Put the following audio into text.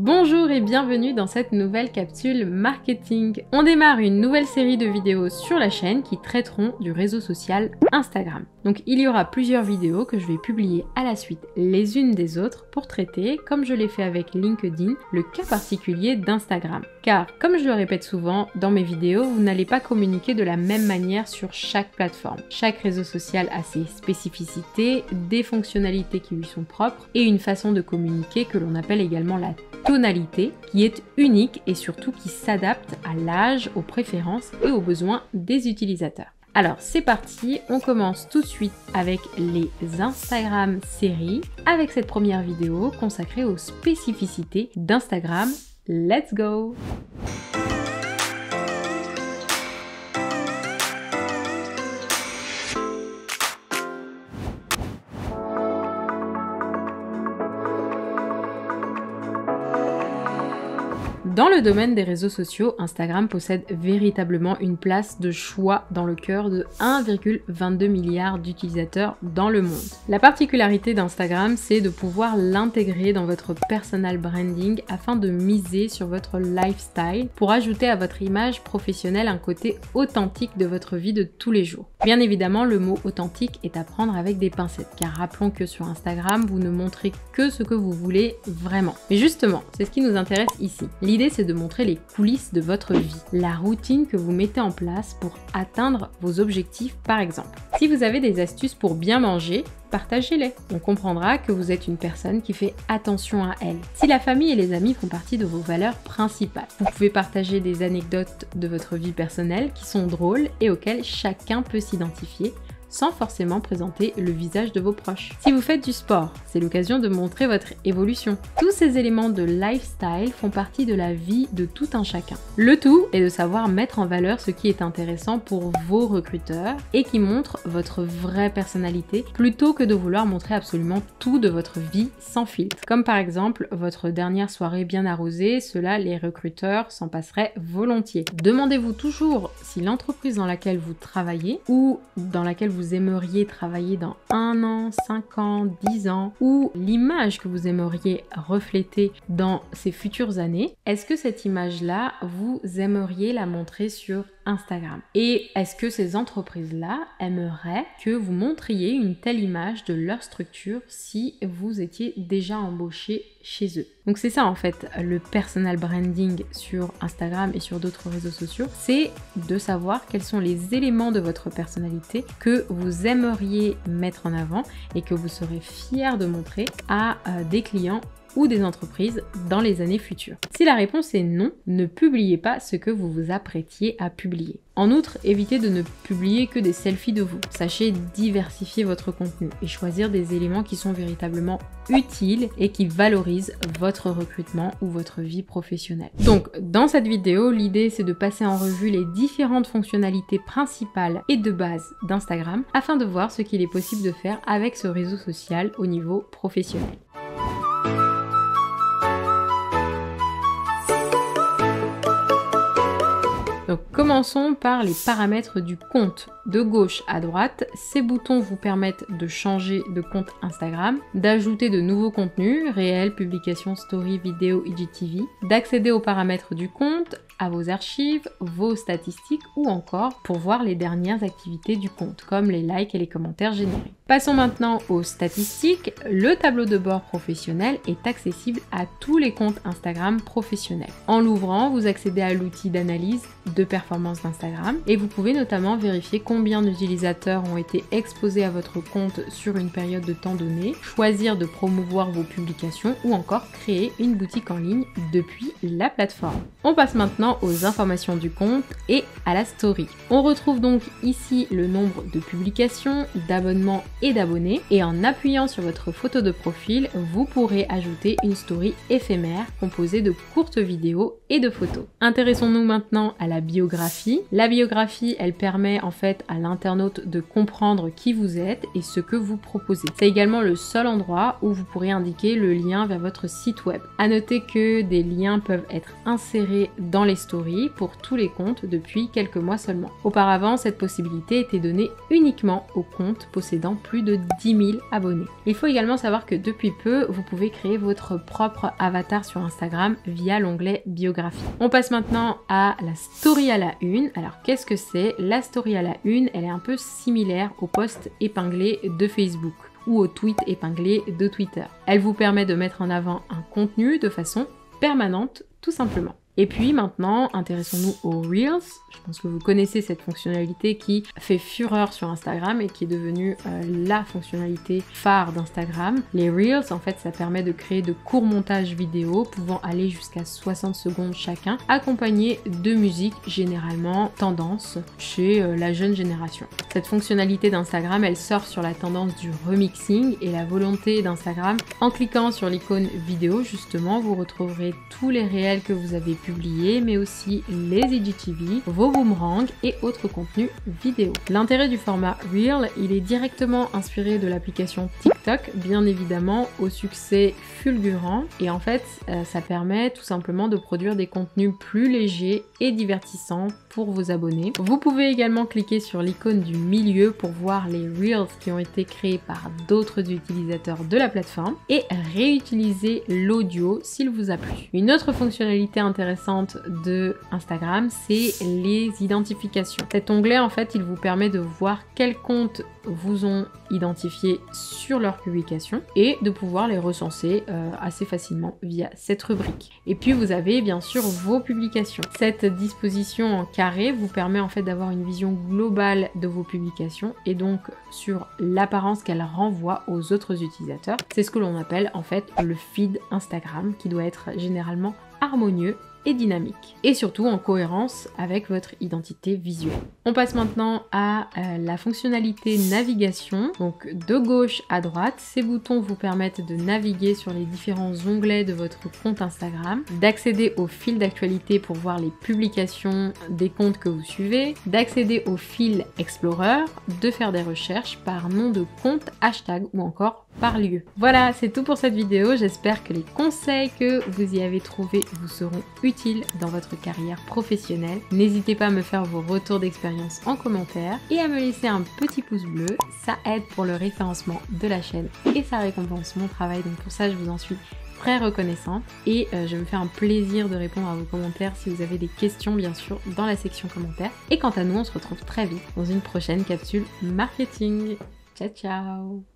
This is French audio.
Bonjour et bienvenue dans cette nouvelle capsule marketing. On démarre une nouvelle série de vidéos sur la chaîne qui traiteront du réseau social Instagram. Donc il y aura plusieurs vidéos que je vais publier à la suite les unes des autres pour traiter, comme je l'ai fait avec LinkedIn, le cas particulier d'Instagram. Car comme je le répète souvent dans mes vidéos, vous n'allez pas communiquer de la même manière sur chaque plateforme. Chaque réseau social a ses spécificités, des fonctionnalités qui lui sont propres et une façon de communiquer que l'on appelle également la tonalité, qui est unique et surtout qui s'adapte à l'âge, aux préférences et aux besoins des utilisateurs. Alors c'est parti, on commence tout de suite avec les Instagram séries, avec cette première vidéo consacrée aux spécificités d'Instagram. Let's go! Dans le domaine des réseaux sociaux, Instagram possède véritablement une place de choix dans le cœur de 1,22 milliard d'utilisateurs dans le monde. La particularité d'Instagram, c'est de pouvoir l'intégrer dans votre personal branding afin de miser sur votre lifestyle pour ajouter à votre image professionnelle un côté authentique de votre vie de tous les jours. Bien évidemment, le mot authentique est à prendre avec des pincettes, car rappelons que sur Instagram, vous ne montrez que ce que vous voulez vraiment. Mais justement, c'est ce qui nous intéresse ici. L'idée, c'est de montrer les coulisses de votre vie, la routine que vous mettez en place pour atteindre vos objectifs par exemple. Si vous avez des astuces pour bien manger, partagez-les. On comprendra que vous êtes une personne qui fait attention à elle. Si la famille et les amis font partie de vos valeurs principales, vous pouvez partager des anecdotes de votre vie personnelle qui sont drôles et auxquelles chacun peut s'identifier, sans forcément présenter le visage de vos proches. Si vous faites du sport, c'est l'occasion de montrer votre évolution. Tous ces éléments de lifestyle font partie de la vie de tout un chacun. Le tout est de savoir mettre en valeur ce qui est intéressant pour vos recruteurs et qui montre votre vraie personnalité plutôt que de vouloir montrer absolument tout de votre vie sans filtre. Comme par exemple votre dernière soirée bien arrosée, cela les recruteurs s'en passeraient volontiers. Demandez-vous toujours si l'entreprise dans laquelle vous travaillez ou dans laquelle vous aimeriez travailler dans 1 an, 5 ans, 10 ans, ou l'image que vous aimeriez refléter dans ces futures années, est-ce que cette image-là, vous aimeriez la montrer sur Instagram? Et est-ce que ces entreprises-là aimeraient que vous montriez une telle image de leur structure si vous étiez déjà embauché chez eux? Donc c'est ça en fait le personal branding sur Instagram et sur d'autres réseaux sociaux, c'est de savoir quels sont les éléments de votre personnalité que vous aimeriez mettre en avant et que vous serez fier de montrer à des clients ou des entreprises dans les années futures. Si la réponse est non, ne publiez pas ce que vous vous apprêtiez à publier. En outre, évitez de ne publier que des selfies de vous. Sachez diversifier votre contenu et choisir des éléments qui sont véritablement utiles et qui valorisent votre recrutement ou votre vie professionnelle. Donc, dans cette vidéo, l'idée c'est de passer en revue les différentes fonctionnalités principales et de base d'Instagram afin de voir ce qu'il est possible de faire avec ce réseau social au niveau professionnel. Donc commençons par les paramètres du compte. De gauche à droite, ces boutons vous permettent de changer de compte Instagram, d'ajouter de nouveaux contenus, réels, publications, stories, vidéos, IGTV, d'accéder aux paramètres du compte, à vos archives, vos statistiques ou encore pour voir les dernières activités du compte, comme les likes et les commentaires générés. Passons maintenant aux statistiques. Le tableau de bord professionnel est accessible à tous les comptes Instagram professionnels. En l'ouvrant, vous accédez à l'outil d'analyse de performance d'Instagram et vous pouvez notamment vérifier combien d'utilisateurs ont été exposés à votre compte sur une période de temps donnée, choisir de promouvoir vos publications ou encore créer une boutique en ligne depuis la plateforme. On passe maintenant aux informations du compte et à la story. On retrouve donc ici le nombre de publications, d'abonnements et d'abonnés et en appuyant sur votre photo de profil, vous pourrez ajouter une story éphémère composée de courtes vidéos et de photos. Intéressons-nous maintenant à la biographie. La biographie, elle permet en fait à l'internaute de comprendre qui vous êtes et ce que vous proposez. C'est également le seul endroit où vous pourrez indiquer le lien vers votre site web. À noter que des liens peuvent être insérés dans les stories pour tous les comptes depuis quelques mois seulement. Auparavant, cette possibilité était donnée uniquement aux comptes possédant plus de 10 000 abonnés. Il faut également savoir que depuis peu, vous pouvez créer votre propre avatar sur Instagram via l'onglet biographie. On passe maintenant à la story à la une. Alors qu'est-ce que c'est? La story à la une, elle est un peu similaire au post épinglé de Facebook ou au tweet épinglé de Twitter. Elle vous permet de mettre en avant un contenu de façon permanente, tout simplement. Et puis maintenant, intéressons-nous aux Reels. Je pense que vous connaissez cette fonctionnalité qui fait fureur sur Instagram et qui est devenue la fonctionnalité phare d'Instagram. Les Reels, en fait, ça permet de créer de courts montages vidéo pouvant aller jusqu'à 60 secondes chacun, accompagnés de musique généralement tendance chez la jeune génération. Cette fonctionnalité d'Instagram, elle sort sur la tendance du remixing et la volonté d'Instagram. En cliquant sur l'icône vidéo, justement, vous retrouverez tous les réels que vous avez publiés, mais aussi les IGTV, vos boomerangs et autres contenus vidéo. L'intérêt du format Reel, il est directement inspiré de l'application TikTok, bien évidemment, au succès fulgurant. Et en fait, ça permet tout simplement de produire des contenus plus légers et divertissants pour vos abonnés. Vous pouvez également cliquer sur l'icône du milieu pour voir les Reels qui ont été créés par d'autres utilisateurs de la plateforme et réutiliser l'audio s'il vous a plu. Une autre fonctionnalité intéressante de Instagram, c'est les identifications. Cet onglet, en fait, il vous permet de voir quels comptes vous ont identifié sur leur publication et de pouvoir les recenser assez facilement via cette rubrique. Et puis vous avez bien sûr vos publications. Cette disposition en carré vous permet en fait d'avoir une vision globale de vos publications et donc sur l'apparence qu'elles renvoient aux autres utilisateurs. C'est ce que l'on appelle en fait le feed Instagram qui doit être généralement harmonieux et dynamique, et surtout en cohérence avec votre identité visuelle. On passe maintenant à la fonctionnalité navigation. Donc de gauche à droite, ces boutons vous permettent de naviguer sur les différents onglets de votre compte Instagram, d'accéder au fil d'actualité pour voir les publications des comptes que vous suivez, d'accéder au fil Explorer, de faire des recherches par nom de compte, hashtag ou encore par lieu. Voilà, c'est tout pour cette vidéo. J'espère que les conseils que vous y avez trouvés vous seront utiles dans votre carrière professionnelle. N'hésitez pas à me faire vos retours d'expérience en commentaire et à me laisser un petit pouce bleu. Ça aide pour le référencement de la chaîne et ça récompense mon travail. Donc pour ça, je vous en suis très reconnaissante et je me fais un plaisir de répondre à vos commentaires si vous avez des questions, bien sûr, dans la section commentaires. Et quant à nous, on se retrouve très vite dans une prochaine capsule marketing. Ciao, ciao!